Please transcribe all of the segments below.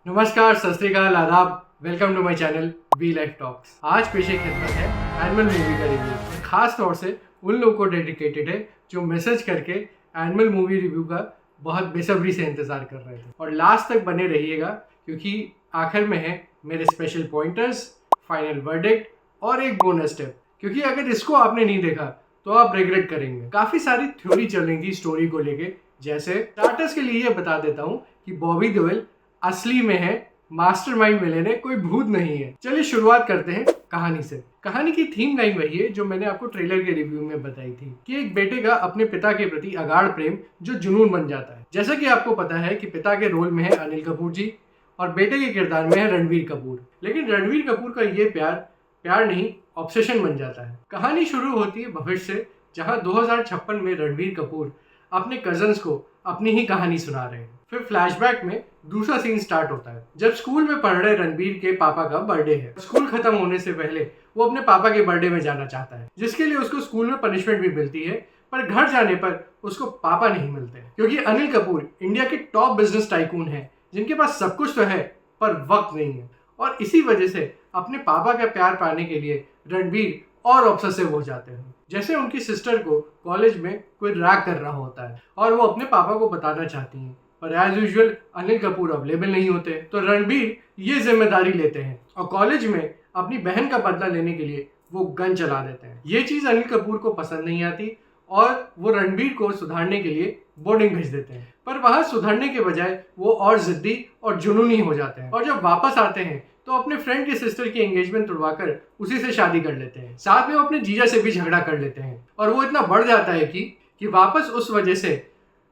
नमस्कार, सत श्री अकाल, आदाब। Welcome to my channel V life talks. आज पेश खिदमत है एनिमल मूवी का रिव्यू और ख़ास तौर से उन लोगों को डेडिकेटेड है जो मैसेज करके एनिमल मूवी रिव्यू का बहुत बेसब्री से इंतज़ार कर रहे थे। और लास्ट तक बने रहिएगा क्योंकि आखिर में है मेरे स्पेशल पॉइंटर्स, फाइनल वर्डिक्ट और एक बोनस टिप, क्योंकि अगर इसको आपने नहीं देखा तो आप रिग्रेट करेंगे। काफ़ी सारी थ्योरी चल रही थी स्टोरी को लेके। जैसे स्टार्टर्स के लिए ये बता देता हूँ कि बॉबी देओल असली में है मास्टरमाइंड विलेन है, कोई भूत नहीं है। चलिए शुरुआत करते हैं कहानी से। कहानी की थीम लाइन वही है जो मैंने आपको ट्रेलर के रिव्यू में बताई थी कि एक बेटे का अपने पिता के प्रति अगाध प्रेम जो जुनून बन जाता है। जैसा कि आपको पता है कि पिता के रोल में है अनिल कपूर जी और बेटे के किरदार में है रणवीर कपूर। लेकिन रणवीर कपूर का ये प्यार नहीं, ऑब्सेशन बन जाता है। कहानी शुरू होती है भविष्य से, जहाँ 2056 में रणवीर कपूर अपने कजन्स को अपनी ही कहानी सुना रहे हैं। फिर फ्लैशबैक में दूसरा सीन स्टार्ट होता है जब स्कूल में पढ़ रहे रणवीर के पापा का बर्थडे है। स्कूल खत्म होने से पहले वो अपने पापा के बर्थडे में जाना चाहता है, जिसके लिए उसको स्कूल में पनिशमेंट भी मिलती है। पर घर जाने पर उसको पापा नहीं मिलते क्योंकि अनिल कपूर इंडिया के टॉप बिजनेस टाइकून है जिनके पास सब कुछ तो है पर वक्त नहीं है। और इसी वजह से अपने पापा का प्यार पाने के लिए रणवीर और ऑब्सेसिव हो जाते हैं। जैसे उनकी सिस्टर को कॉलेज में कोई रैग कर रहा होता है और वो अपने पापा को बताना चाहती हैं, पर as usual Anil Kapoor available नहीं होते। तो रणबीर ये जिम्मेदारी लेते हैं और कॉलेज में अपनी बहन का बदला लेने के लिए वो गन चला देते हैं। ये चीज़ अनिल कपूर को पसंद नहीं आती और वो रणबीर को सुधारने के लिए बोर्डिंग भेज देते हैं। पर वहाँ सुधरने के बजाय वो और जिद्दी और जुनूनी हो जाते हैं और जब वापस आते हैं तो अपने फ्रेंड की सिस्टर की एंगेजमेंट तुड़वाकर उसी से शादी कर लेते हैं। साथ में वो अपने जीजा से भी झगड़ा कर लेते हैं और वो इतना बढ़ जाता है कि वापस उस वजह से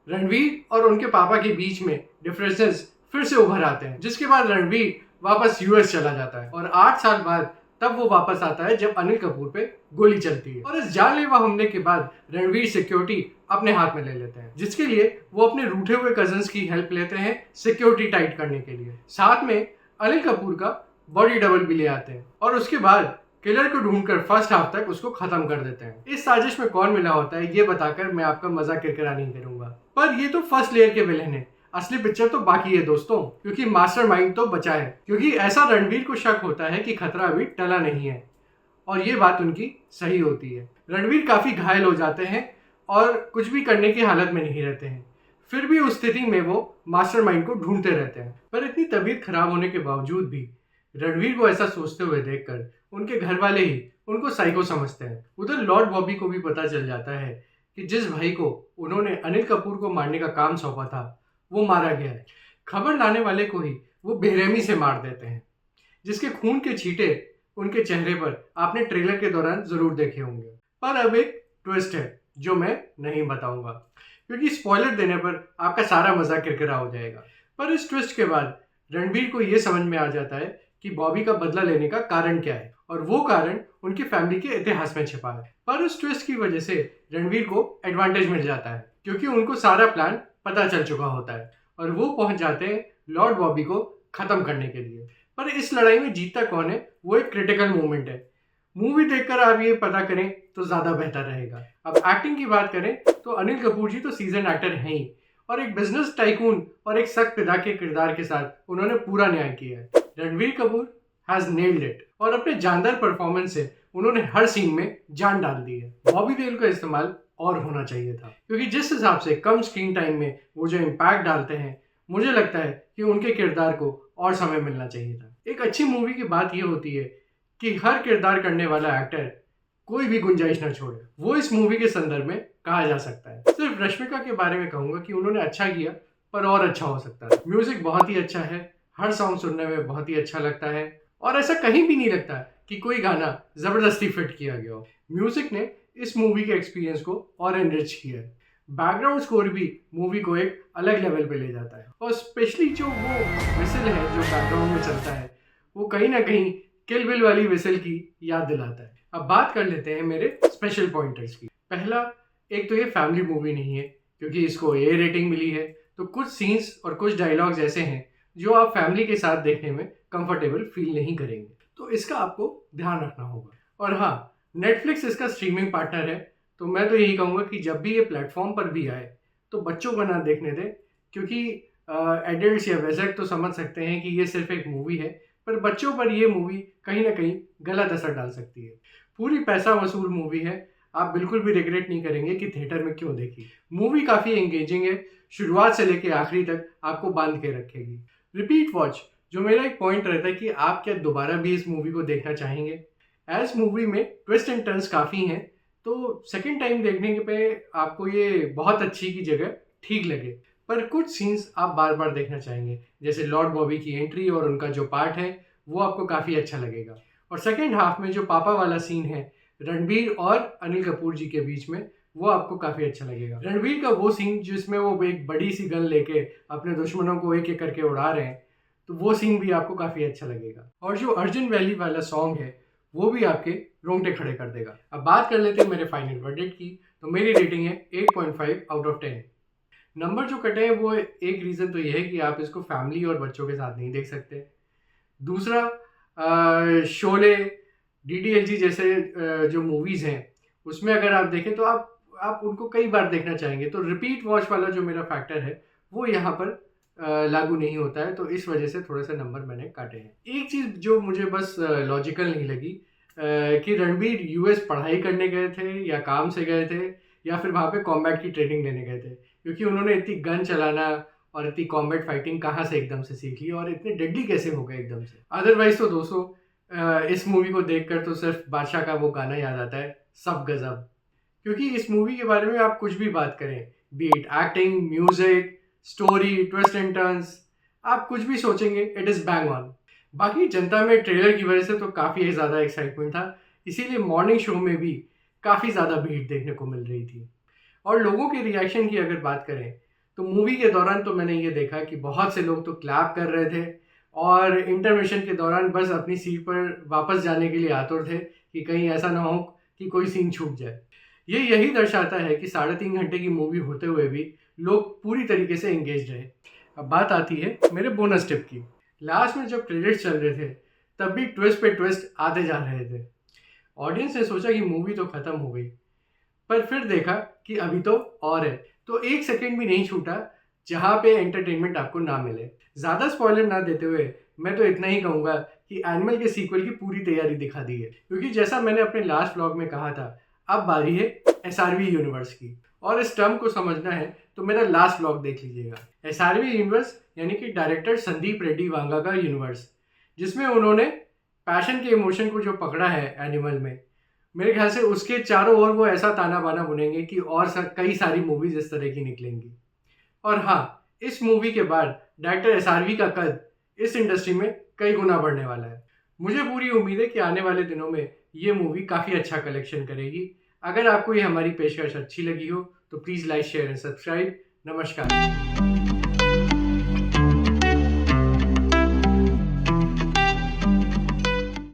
रणवीर और उनके पापा के बीच में डिफरेंसेस फिर से उभर आते हैं, जिसके बाद रणवीर वापस यूएस चला जाता है और 8 साल बाद तब वो वापस आता है जब अनिल कपूर पे गोली चलती है। और इस जानलेवा हमले के बाद रणवीर सिक्योरिटी अपने हाथ में ले लेते हैं, जिसके लिए वो अपने रूठे हुए कजन्स की हेल्प लेते हैं सिक्योरिटी टाइट करने के लिए। साथ में अनिल कपूर का बॉडी डबल भी ले आते हैं और उसके बाद किलर को ढूंढकर फर्स्ट हाफ तक उसको खत्म कर देते हैं। इस साजिश में कौन मिला होता है ये बताकर मैं आपका मजाक किरकिरा नहीं करूंगा, पर ये तो फर्स्ट लेयर के विलेन है। असली पिक्चर तो बाकी है दोस्तों, क्योंकि मास्टरमाइंड तो बचा है। क्योंकि ऐसा रणवीर को शक होता है कि खतरा अभी टला नहीं है और ये बात उनकी सही होती है। रणवीर काफी घायल हो जाते हैं और कुछ भी करने की हालत में नहीं रहते हैं। फिर भी उस स्थिति में वो मास्टरमाइंड को ढूंढते रहते हैं। पर इतनी तबीयत खराब होने के बावजूद भी रणवीर को ऐसा सोचते हुए देखकर उनके घर वाले ही उनको साइको समझते हैं। उधर लॉर्ड बॉबी को भी पता चल जाता है कि जिस भाई को उन्होंने अनिल कपूर को मारने का काम सौंपा था वो मारा गया है। खबर लाने वाले को ही वो बेरहमी से मार देते हैं, जिसके खून के छींटे उनके चेहरे पर आपने ट्रेलर के दौरान जरूर देखे होंगे। पर अब एक ट्विस्ट है जो मैं नहीं बताऊंगा क्योंकि स्पॉइलर देने पर आपका सारा मजा किरकिरा हो जाएगा। पर इस ट्विस्ट के बाद रणबीर को यह समझ में आ जाता है कि बॉबी का बदला लेने का कारण क्या है और वो कारण उनकी फैमिली के इतिहास में छिपा है। पर उस ट्विस्ट की वजह से रणबीर को एडवांटेज मिल जाता है क्योंकि उनको सारा प्लान पता चल चुका होता है और वो पहुंच जाते हैं लॉर्ड बॉबी को खत्म करने के लिए। पर इस लड़ाई में जीतता कौन है वो एक क्रिटिकल मोमेंट है। मूवी देखकर आप ये पता करें तो ज्यादा बेहतर रहेगा। अब एक्टिंग की बात करें तो अनिल कपूर जी तो सीजन एक्टर हैं ही और एक बिजनेस टाइकून और एक सख्त पिता के किरदार के साथ उन्होंने पूरा न्याय किया है। Ranveer Kapoor has nailed it और अपने जानदार परफॉर्मेंस से उन्होंने हर सीन में जान डाल दी है। बॉबी देओल का इस्तेमाल और होना चाहिए था क्योंकि जिस हिसाब से कम स्क्रीन टाइम में वो जो इम्पैक्ट डालते हैं, मुझे लगता है कि उनके किरदार को और समय मिलना चाहिए था। एक अच्छी मूवी की बात ये होती है कि हर किरदार करने वाला एक्टर कोई भी गुंजाइश न छोड़े। वो इस मूवी के संदर्भ में कहा जा सकता है। सिर्फ रश्मिका के बारे में कहूंगा कि उन्होंने अच्छा किया पर और अच्छा हो सकता है। म्यूजिक बहुत ही अच्छा है, हर सॉन्ग सुनने में बहुत ही अच्छा लगता है और ऐसा कहीं भी नहीं लगता कि कोई गाना जबरदस्ती फिट किया गया हो। म्यूजिक ने इस मूवी के एक्सपीरियंस को और एनरिच किया है। बैकग्राउंड स्कोर भी मूवी को एक अलग लेवल पे ले जाता है और स्पेशली जो वो विसल है जो बैकग्राउंड में चलता है वो कहीं ना कहीं किल बिल वाली विसल की याद दिलाता है। अब बात कर लेते हैं मेरे स्पेशल पॉइंटर्स की। पहला, एक तो ये फैमिली मूवी नहीं है क्योंकि इसको ए रेटिंग मिली है, तो कुछ सीन्स और कुछ डायलॉग्स ऐसे हैं जो आप फैमिली के साथ देखने में कंफर्टेबल फील नहीं करेंगे, तो इसका आपको ध्यान रखना होगा। और हाँ, नेटफ्लिक्स इसका स्ट्रीमिंग पार्टनर है, तो मैं तो यही कहूँगा कि जब भी ये प्लेटफॉर्म पर भी आए तो बच्चों को ना देखने दें क्योंकि एडल्ट्स या वयस्क तो समझ सकते हैं कि ये सिर्फ एक मूवी है, पर बच्चों पर ये मूवी कहीं ना कहीं गलत असर डाल सकती है। पूरी पैसा वसूल मूवी है, आप बिल्कुल भी रिग्रेट नहीं करेंगे कि थिएटर में क्यों देखी। मूवी काफ़ी एंगेजिंग है, शुरुआत से लेकर आखिरी तक आपको बांध के रखेगी। रिपीट वॉच जो मेरा एक पॉइंट रहता है कि आप क्या दोबारा भी इस मूवी को देखना चाहेंगे। एज मूवी में ट्विस्ट एंड टर्न्स काफ़ी हैं, तो सेकेंड टाइम देखने के पे आपको ये बहुत अच्छी की जगह ठीक लगे, पर कुछ सीन्स आप बार बार देखना चाहेंगे, जैसे लॉर्ड बॉबी की एंट्री और उनका जो पार्ट है वो आपको काफ़ी अच्छा लगेगा। और सेकेंड हाफ में जो पापा वाला सीन है रणबीर और अनिल कपूर जी के बीच में, वो आपको काफ़ी अच्छा लगेगा। रणबीर का वो सीन जिसमें वो एक बड़ी सी गन लेके अपने दुश्मनों को एक एक करके उड़ा रहे हैं, तो वो सीन भी आपको काफ़ी अच्छा लगेगा। और जो अर्जुन वैली वाला सॉन्ग है वो भी आपके रोंगटे खड़े कर देगा। अब बात कर लेते हैं मेरे फाइनल वर्डिक्ट की, तो मेरी रेटिंग है 8.5 आउट ऑफ 10। नंबर जो कटे हैं वो एक रीज़न तो ये है कि आप इसको फैमिली और बच्चों के साथ नहीं देख सकते। दूसरा, शोले, डीडीएलजी जैसे जो मूवीज़ हैं उसमें अगर आप देखें तो आप उनको कई बार देखना चाहेंगे, तो रिपीट वॉच वाला जो मेरा फैक्टर है वो यहाँ पर लागू नहीं होता है, तो इस वजह से थोड़े से नंबर मैंने काटे हैं। एक चीज़ जो मुझे बस लॉजिकल नहीं लगी कि रणबीर यूएस पढ़ाई करने गए थे या काम से गए थे या फिर वहाँ पे कॉम्बैट की ट्रेनिंग लेने गए थे, क्योंकि उन्होंने इतनी गन चलाना और इतनी कॉम्बैट फाइटिंग कहाँ से एकदम से सीख ली और इतने डेडली कैसे हो गए एकदम से। अदरवाइज तो दोस्तों इस मूवी को देखकर तो सिर्फ बादशाह का वो गाना याद आता है, सब गजब। क्योंकि इस मूवी के बारे में आप कुछ भी बात करें, B it acting, music, story, twist and turns, आप कुछ भी सोचेंगे इट इज़ बैंग ऑन। बाकी जनता में ट्रेलर की वजह से तो काफ़ी ज़्यादा एक्साइटमेंट था, इसीलिए मॉर्निंग शो में भी काफ़ी ज़्यादा भीड़ देखने को मिल रही थी। और लोगों के रिएक्शन की अगर बात करें तो मूवी के दौरान तो मैंने ये देखा कि बहुत से लोग तो क्लैप कर रहे थे और इंटरमिशन के दौरान बस अपनी सीट पर वापस जाने के लिए आतुर थे कि कहीं ऐसा ना हो कि कोई सीन छूट जाए। ये यही दर्शाता है कि 3.5 घंटे की मूवी होते हुए भी लोग पूरी तरीके से एंगेज रहे। अब बात आती है मेरे बोनस टिप की। लास्ट में जब क्रेडिट्स चल रहे थे तब भी ट्विस्ट पे ट्विस्ट आते जा रहे थे। ऑडियंस ने सोचा कि मूवी तो खत्म हो गई, पर फिर देखा कि अभी तो और है, तो एक सेकंड भी नहीं छूटा जहाँ पे एंटरटेनमेंट आपको ना मिले। ज़्यादा स्पॉइलर ना देते हुए मैं तो इतना ही कहूँगा कि एनिमल के सीक्वल की पूरी तैयारी दिखा दी है, क्योंकि जैसा मैंने अपने लास्ट व्लॉग में कहा था, अब बारी है एसआरवी यूनिवर्स की। और इस टर्म को समझना है तो मेरा लास्ट व्लॉग देख लीजिएगा। एसआरवी यूनिवर्स यानी कि डायरेक्टर संदीप रेड्डी वांगा का यूनिवर्स, जिसमें उन्होंने पैशन के इमोशन को जो पकड़ा है एनिमल में, मेरे ख्याल से उसके चारों ओर वो ऐसा ताना बाना बुनेंगे कि और कई सारी मूवीज इस तरह की निकलेंगी। और हाँ, इस मूवी के बाद डायरेक्टर एसआरवी का कद इस इंडस्ट्री में कई गुना बढ़ने वाला है। मुझे पूरी उम्मीद है कि आने वाले दिनों में ये मूवी काफ़ी अच्छा कलेक्शन करेगी। अगर आपको ये हमारी पेशकश अच्छी लगी हो तो please like, share and subscribe. नमस्कार।